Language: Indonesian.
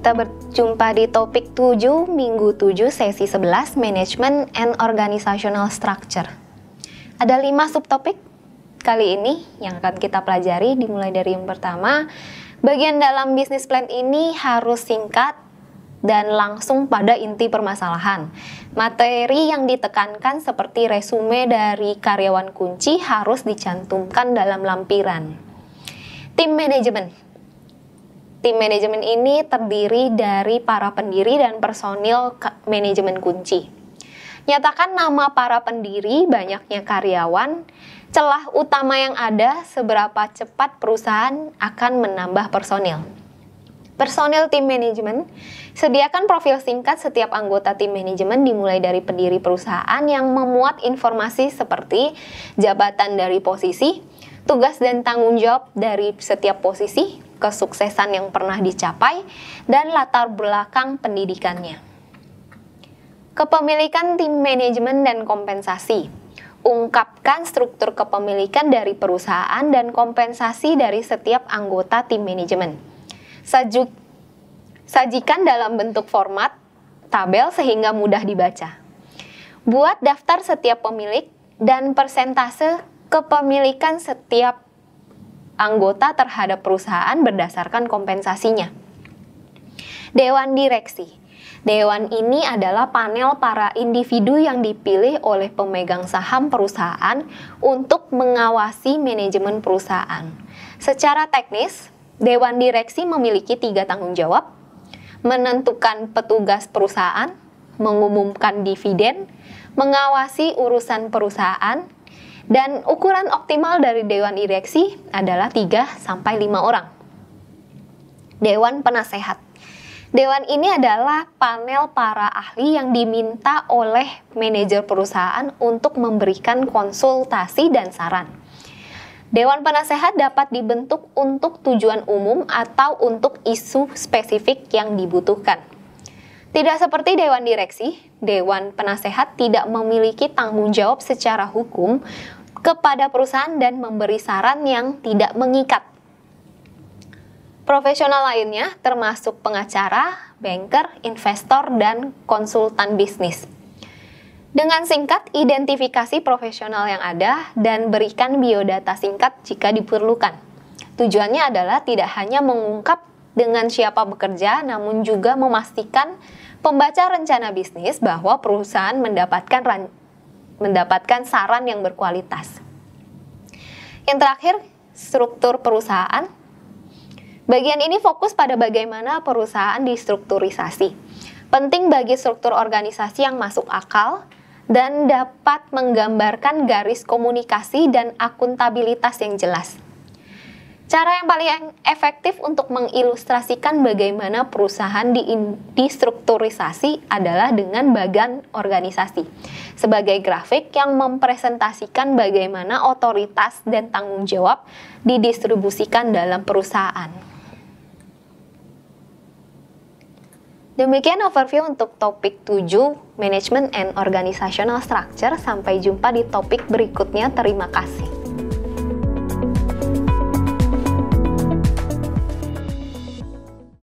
Kita berjumpa di topik 7, minggu 7, sesi 11, Management and Organizational Structure. Ada 5 subtopik kali ini yang akan kita pelajari, dimulai dari yang pertama. Bagian dalam bisnis plan ini harus singkat dan langsung pada inti permasalahan. Materi yang ditekankan seperti resume dari karyawan kunci harus dicantumkan dalam lampiran. Tim manajemen. Tim manajemen ini terdiri dari para pendiri dan personil manajemen kunci. Nyatakan nama para pendiri, banyaknya karyawan, celah utama yang ada, seberapa cepat perusahaan akan menambah personil. Personil tim manajemen, sediakan profil singkat setiap anggota tim manajemen dimulai dari pendiri perusahaan yang memuat informasi seperti jabatan dari posisi, tugas dan tanggung jawab dari setiap posisi, kesuksesan yang pernah dicapai, dan latar belakang pendidikannya. Kepemilikan tim manajemen dan kompensasi. Ungkapkan struktur kepemilikan dari perusahaan dan kompensasi dari setiap anggota tim manajemen. Sajikan dalam bentuk format tabel sehingga mudah dibaca. Buat daftar setiap pemilik dan persentase kepemilikan setiap anggota terhadap perusahaan berdasarkan kompensasinya. Dewan direksi. Dewan ini adalah panel para individu yang dipilih oleh pemegang saham perusahaan untuk mengawasi manajemen perusahaan. Secara teknis, Dewan direksi memiliki 3 tanggung jawab: menentukan petugas perusahaan, mengumumkan dividen, mengawasi urusan perusahaan, dan ukuran optimal dari Dewan Direksi adalah 3-5 orang. Dewan Penasehat. Dewan ini adalah panel para ahli yang diminta oleh manajer perusahaan untuk memberikan konsultasi dan saran. Dewan Penasehat dapat dibentuk untuk tujuan umum atau untuk isu spesifik yang dibutuhkan. Tidak seperti Dewan Direksi, Dewan Penasehat tidak memiliki tanggung jawab secara hukum kepada perusahaan dan memberi saran yang tidak mengikat. Profesional lainnya termasuk pengacara, banker, investor, dan konsultan bisnis. Dengan singkat, identifikasi profesional yang ada dan berikan biodata singkat jika diperlukan. Tujuannya adalah tidak hanya mengungkap dengan siapa bekerja, namun juga memastikan pembaca rencana bisnis bahwa perusahaan mendapatkan saran yang berkualitas. Yang terakhir, struktur perusahaan. Bagian ini fokus pada bagaimana perusahaan distrukturisasi. Penting bagi struktur organisasi yang masuk akal dan dapat menggambarkan garis komunikasi dan akuntabilitas yang jelas. Cara yang paling efektif untuk mengilustrasikan bagaimana perusahaan distrukturisasi adalah dengan bagan organisasi. Sebagai grafik yang mempresentasikan bagaimana otoritas dan tanggung jawab didistribusikan dalam perusahaan. Demikian overview untuk topik 7, Management and Organizational Structure. Sampai jumpa di topik berikutnya. Terima kasih.